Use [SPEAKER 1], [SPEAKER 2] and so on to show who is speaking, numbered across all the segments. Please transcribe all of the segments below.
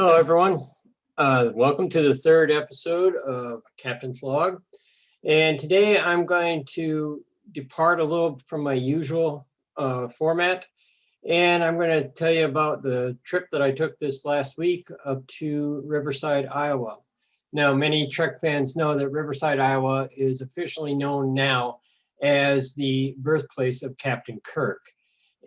[SPEAKER 1] Hello, everyone. Welcome to the third episode of Captain's Log. And today I'm going to depart a little from my usual format. And I'm going to tell you about the trip that I took this last week up to Riverside, Iowa. Now, many Trek fans know that Riverside, Iowa is officially known now as the birthplace of Captain Kirk.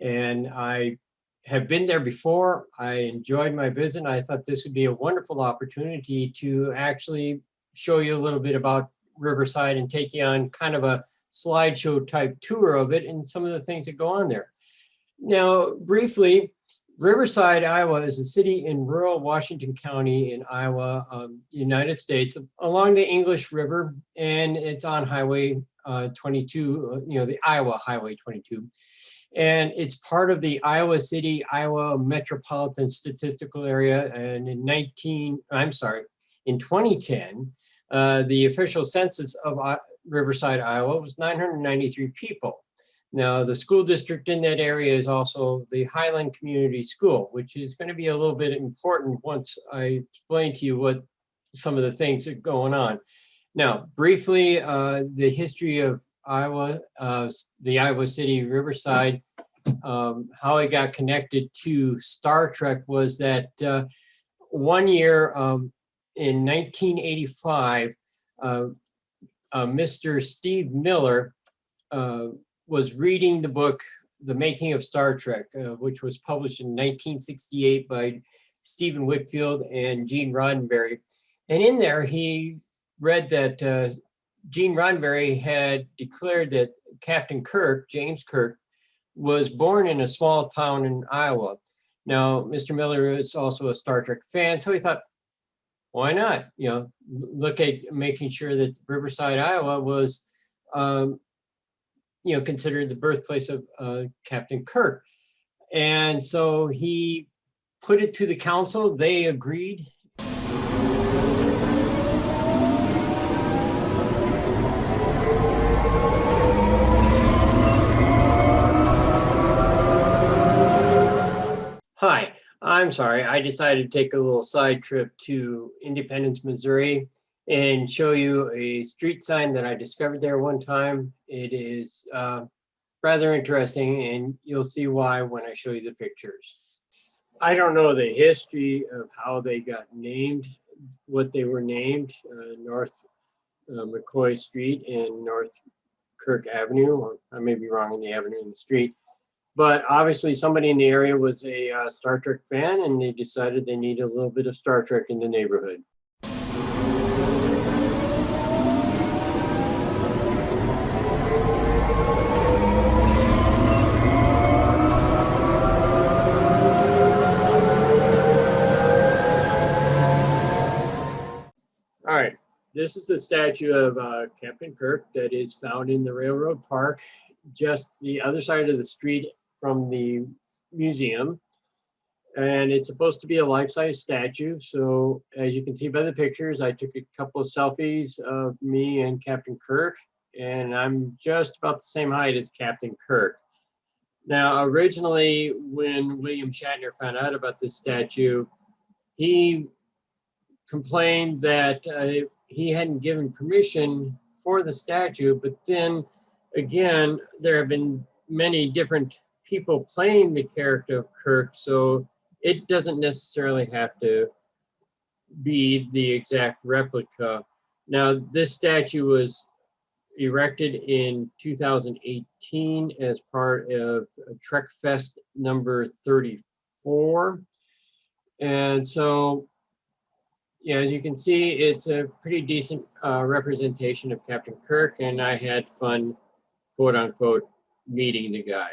[SPEAKER 1] And I have been there before. I enjoyed my visit. I thought this would be a wonderful opportunity to actually show you a little bit about Riverside and take you on kind of a slideshow type tour of it and some of the things that go on there. Now, briefly, Riverside, Iowa is a city in rural Washington County in Iowa, United States, along the English River, and it's on Highway 22, the Iowa Highway 22. And it's part of the Iowa City, Iowa Metropolitan Statistical Area. And in 2010, the official census of Riverside, Iowa was 993 people. Now, the school district in that area is also the Highland Community School, which is going to be a little bit important once I explain to you what some of the things are going on. Now, briefly, the history of Iowa, the Iowa City Riverside, how it got connected to Star Trek was that one year in 1985, Mr. Steve Miller was reading the book, The Making of Star Trek, which was published in 1968 by Stephen Whitfield and Gene Roddenberry. And in there, he read that Gene Roddenberry had declared that Captain Kirk, James Kirk, was born in a small town in Iowa. Now, Mr. Miller is also a Star Trek fan, so he thought, why not? Look at making sure that Riverside, Iowa was, considered the birthplace of Captain Kirk. And so he put it to the council. They agreed. Hi, I'm sorry. I decided to take a little side trip to Independence, Missouri and show you a street sign that I discovered there one time. It is rather interesting, and you'll see why when I show you the pictures. I don't know the history of how they got named, what they were named, North McCoy Street and North Kirk Avenue, or I may be wrong in the avenue and the street. But obviously somebody in the area was a Star Trek fan, and they decided they needed a little bit of Star Trek in the neighborhood. All right, this is the statue of Captain Kirk that is found in the Railroad Park, just the other side of the street from the museum. And it's supposed to be a life-size statue. So as you can see by the pictures, I took a couple of selfies of me and Captain Kirk, and I'm just about the same height as Captain Kirk. Now, originally, when William Shatner found out about this statue, he complained that he hadn't given permission for the statue, but then again, there have been many different people playing the character of Kirk, so it doesn't necessarily have to be the exact replica. Now, this statue was erected in 2018 as part of Trek Fest number 34. And so, as you can see, it's a pretty decent representation of Captain Kirk, and I had fun, quote unquote, meeting the guy.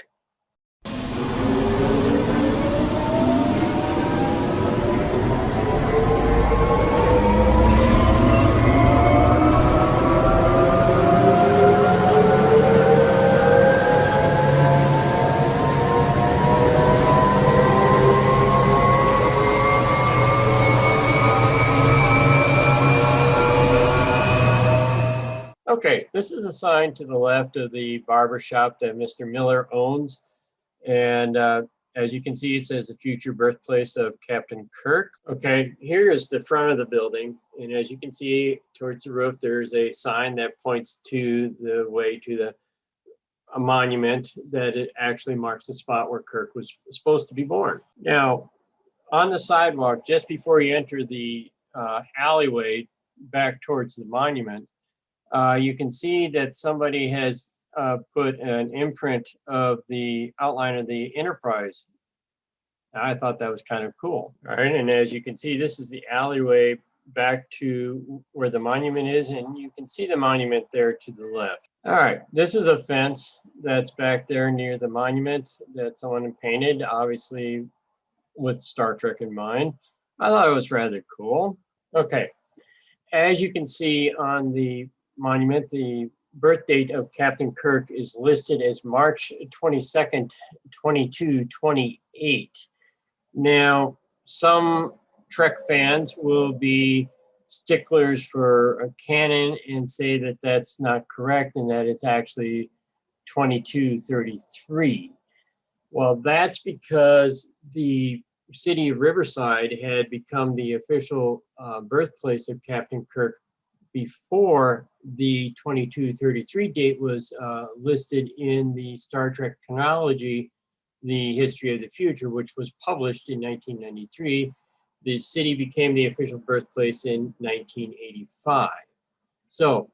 [SPEAKER 1] Okay, this is a sign to the left of the barber shop that Mr. Miller owns. And As you can see, it says the future birthplace of Captain Kirk. Okay, here is the front of the building. And as you can see towards the roof, there's a sign that points to the way to a monument that it actually marks the spot where Kirk was supposed to be born. Now, on the sidewalk, just before you enter the alleyway back towards the monument, you can see that somebody has put an imprint of the outline of the Enterprise. I thought that was kind of cool. All right, and as you can see, this is the alleyway back to where the monument is, and you can see the monument there to the left. All right, this is a fence that's back there near the monument that someone painted, obviously with Star Trek in mind. I thought it was rather cool. Okay, as you can see on the monument, the birth date of Captain Kirk is listed as March 22nd, 2228. Now, some Trek fans will be sticklers for a canon and say that that's not correct and that it's actually 2233. Well, that's because the city of Riverside had become the official birthplace of Captain Kirk before the 2233 date was listed in the Star Trek chronology, The History of the Future, which was published in 1993. The city became the official birthplace in 1985. So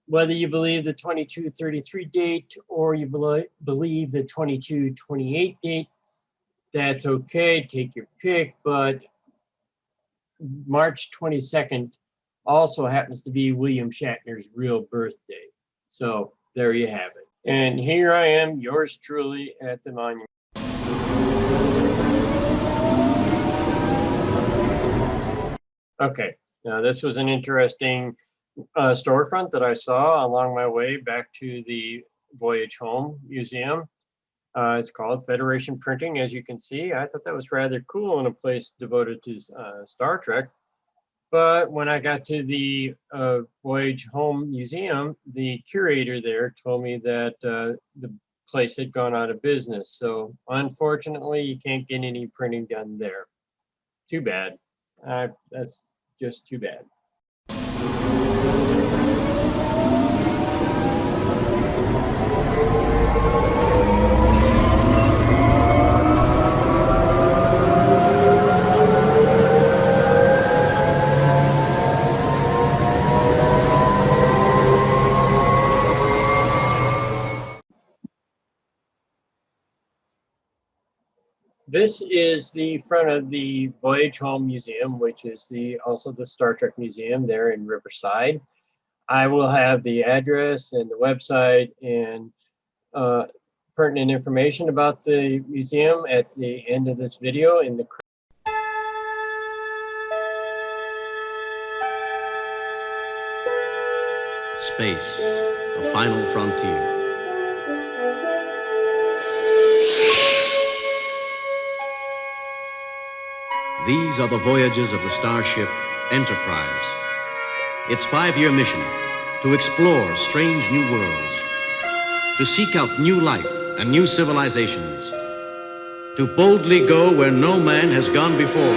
[SPEAKER 1] whether you believe the 2233 date or you believe the 2228 date, that's okay, take your pick, but March 22nd also happens to be William Shatner's real birthday. So there you have it. And here I am, yours truly, at the monument. Okay, now this was an interesting storefront that I saw along my way back to the Voyage Home Museum. It's called Federation Printing, as you can see. I thought that was rather cool in a place devoted to Star Trek. But when I got to the Voyage Home Museum, the curator there told me that the place had gone out of business. So unfortunately, you can't get any printing done there. Too bad. That's just too bad. This is the front of the Voyage Home Museum, which is also the Star Trek Museum there in Riverside. I will have the address and the website and pertinent information about the museum at the end of this video in the
[SPEAKER 2] Space, the final frontier. These are the voyages of the starship Enterprise. Its 5-year mission, to explore strange new worlds, to seek out new life and new civilizations, to boldly go where no man has gone before.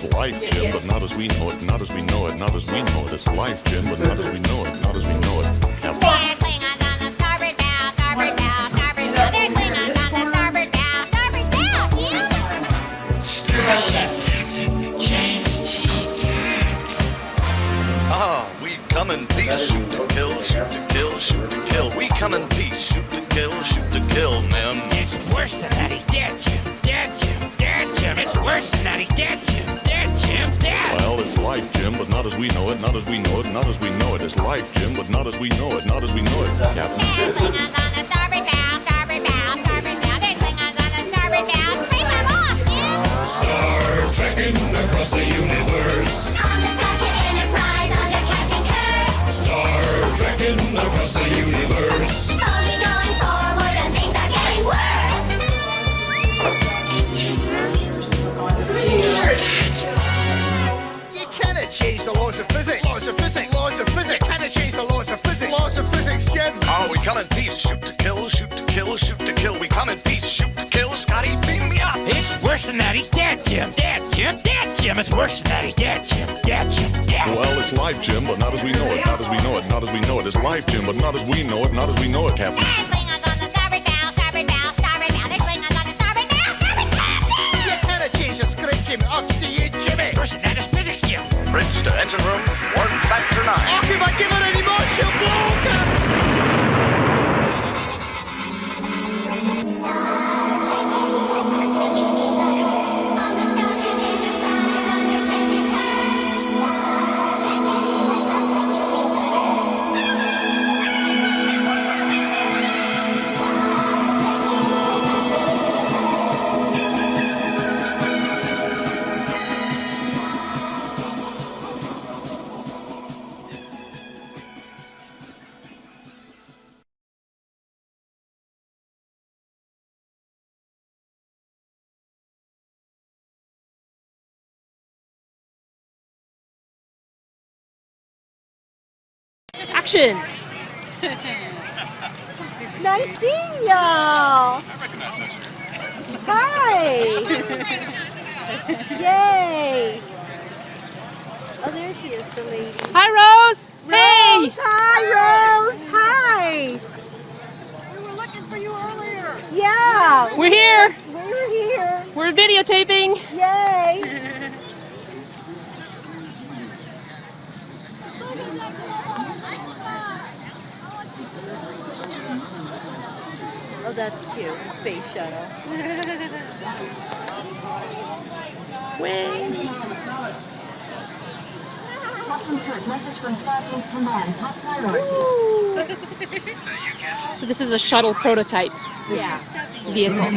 [SPEAKER 3] It's life, Jim, but not as we know it, not as we know it, not as we know it. It's life, Jim, but not as we know it, not as we know it. Captain.
[SPEAKER 4] There's Klingons on the starboard bow, starboard bow, starboard bow. There's Klingons on the starboard bow, starboard bow, Jim.
[SPEAKER 5] Starship Captain James T.
[SPEAKER 6] Ah, we come in peace, shoot to kill, shoot to kill, shoot to kill. We come in peace, shoot to kill, men.
[SPEAKER 5] It's worse than that, he's dead, Jim. Dead, Jim. Dead, Jim. It's worse than that, he's dead, Jim. Dead, Jim. Dead.
[SPEAKER 3] Well, it's life, Jim, but not as we know it, not as we know it, not as we know it. It's life, Jim, but not as we know it, not as we know it. Captain.
[SPEAKER 4] There's Klingons on the starboard bow, starboard bow, starboard bow. There's Klingons on the starboard bow. Scream them off, Jim.
[SPEAKER 7] Star trekking across the universe.
[SPEAKER 4] On the Starship Enterprise under Captain Kirk.
[SPEAKER 7] Star trekking across the universe.
[SPEAKER 4] Slowly going forward and things are getting worse.
[SPEAKER 6] You cannot change the laws of physics. Laws of physics. Laws of physics. Cannot change the laws of physics. Laws of physics, Jim. Oh, we come in peace, shoot to kill, shoot to kill, shoot to kill. We come in peace, shoot to kill. Scotty, beam me up.
[SPEAKER 5] It's worse than that, he's dead, Jim. Dead, Jim. Dead, Jim. It's worse than that, he's dead, Jim. Dead, Jim. Dead.
[SPEAKER 3] Well, it's life, Jim, but not as we know it, not as we know it, not as we know it. It's life, Jim, but not as we know it, not as we know it, Captain.
[SPEAKER 4] There's Klingons on the starboard bow, starboard bow, starboard bow. There's Klingons on the starboard bow, starboard bow.
[SPEAKER 6] You cannot change the script, Jim. I'll see you, Jimmy.
[SPEAKER 5] It's worse than that, it's physics, Jim.
[SPEAKER 6] Bridge to engine room, warp factor 9. Oh, if I give it any more, she'll blow, Captain.
[SPEAKER 4] On the Starship Enterprise under Captain Kirk. Star trekking across the
[SPEAKER 8] Action! Nice seeing y'all! Hi! Yay! Oh, there she is, the lady.
[SPEAKER 9] Hi, Rose. Hey.
[SPEAKER 8] Rose, hi, Rose! Hi!
[SPEAKER 10] We were looking for you earlier.
[SPEAKER 8] Yeah!
[SPEAKER 9] We're here.
[SPEAKER 8] We're here!
[SPEAKER 9] We're videotaping.
[SPEAKER 8] Yay! Oh, that's cute. The space shuttle.
[SPEAKER 9] Wing.
[SPEAKER 11] Captain Kirk, message from Starfleet Command, top priority.
[SPEAKER 9] So this is a shuttle prototype. This vehicle.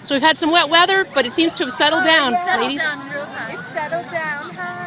[SPEAKER 9] So we've had some wet weather, but it seems to have settled down, ladies.
[SPEAKER 8] It's settled down. Hi.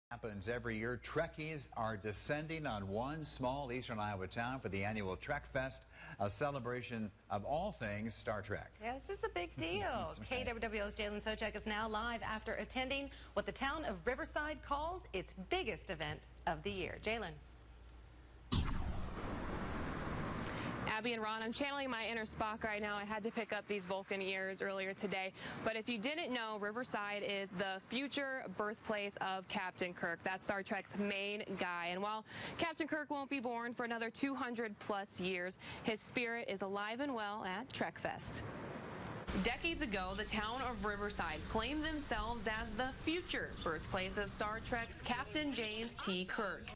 [SPEAKER 12] Happens every year. Trekkies are descending on one small eastern Iowa town for the annual Trek Fest, a celebration of all things Star Trek.
[SPEAKER 13] Yeah, this is a big deal. KWWO's Jalen Socek is now live after attending what the town of Riverside calls its biggest event of the year. Jalen.
[SPEAKER 9] Abby and Ron, I'm channeling my inner Spock right now. I had to pick up these Vulcan ears earlier today. But if you didn't know, Riverside is the future birthplace of Captain Kirk. That's Star Trek's main guy. And while Captain Kirk won't be born for another 200+ years, his spirit is alive and well at Trek Fest. Decades ago, the town of Riverside claimed themselves as the future birthplace of Star Trek's Captain James T. Kirk.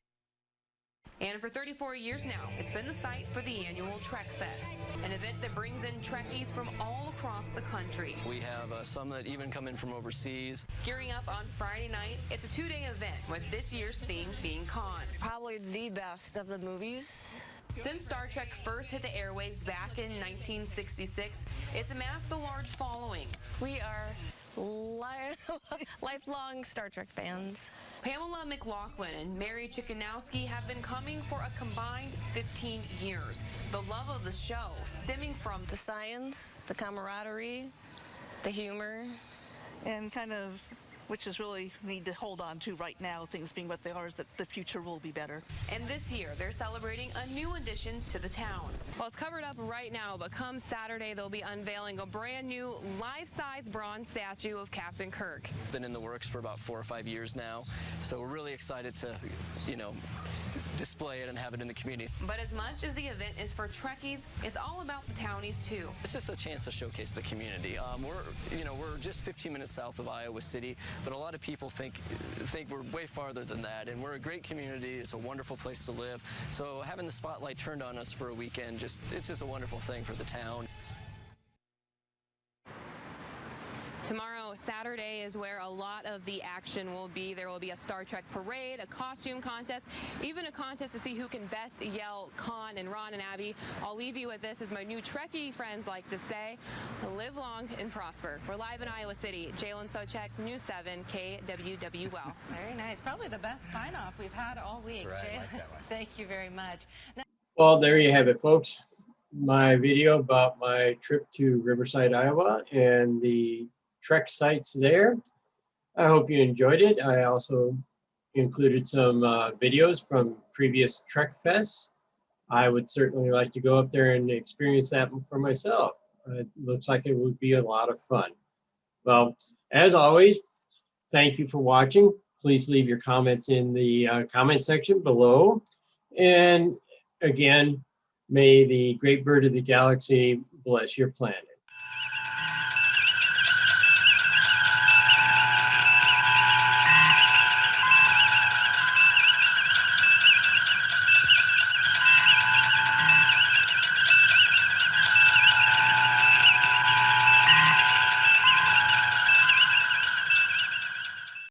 [SPEAKER 9] And for 34 years now, it's been the site for the annual Trek Fest, an event that brings in Trekkies from all across the country.
[SPEAKER 14] We have some that even come in from overseas.
[SPEAKER 9] Gearing up on Friday night, it's a 2-day event with this year's theme being Khan.
[SPEAKER 15] Probably the best of the movies.
[SPEAKER 9] Since Star Trek first hit the airwaves back in 1966, it's amassed a large following.
[SPEAKER 15] We are lifelong Star Trek fans.
[SPEAKER 9] Pamela McLaughlin and Mary Chickanowski have been coming for a combined 15 years. The love of the show stemming from
[SPEAKER 15] the science, the camaraderie, the humor,
[SPEAKER 10] and kind of which is really need to hold on to right now, things being what they are, is that the future will be better.
[SPEAKER 9] And this year, they're celebrating a new addition to the town. Well, it's covered up right now, but come Saturday, they'll be unveiling a brand new life-size bronze statue of Captain Kirk.
[SPEAKER 14] Been in the works for about 4 or 5 years now, so we're really excited to, display it and have it in the community.
[SPEAKER 9] But as much as the event is for Trekkies, it's all about the townies too.
[SPEAKER 14] It's just a chance to showcase the community. We're just 15 minutes south of Iowa City, but a lot of people think we're way farther than that, and we're a great community. It's a wonderful place to live. So having the spotlight turned on us for a weekend, it's just a wonderful thing for the town.
[SPEAKER 9] Tomorrow, Saturday, is where a lot of the action will be. There will be a Star Trek parade, a costume contest, even a contest to see who can best yell Khan. And Ron and Abby, I'll leave you with this, as my new Trekkie friends like to say, live long and prosper. We're live in Iowa City. Jalen Socek, News 7, KWWL.
[SPEAKER 13] Very nice. Probably the best sign-off we've had all week.
[SPEAKER 12] That's right. I like
[SPEAKER 13] Jalen,
[SPEAKER 12] that one.
[SPEAKER 13] thank you very much.
[SPEAKER 1] Well, there you have it, folks. my video about my trip to Riverside, Iowa, and the Trek sites there. I hope you enjoyed it. I also included some videos from previous Trek Fests. I would certainly like to go up there and experience that for myself. It looks like it would be a lot of fun. Well, as always, thank you for watching. Please leave your comments in the comment section below. And again, may the great bird of the galaxy bless your planet.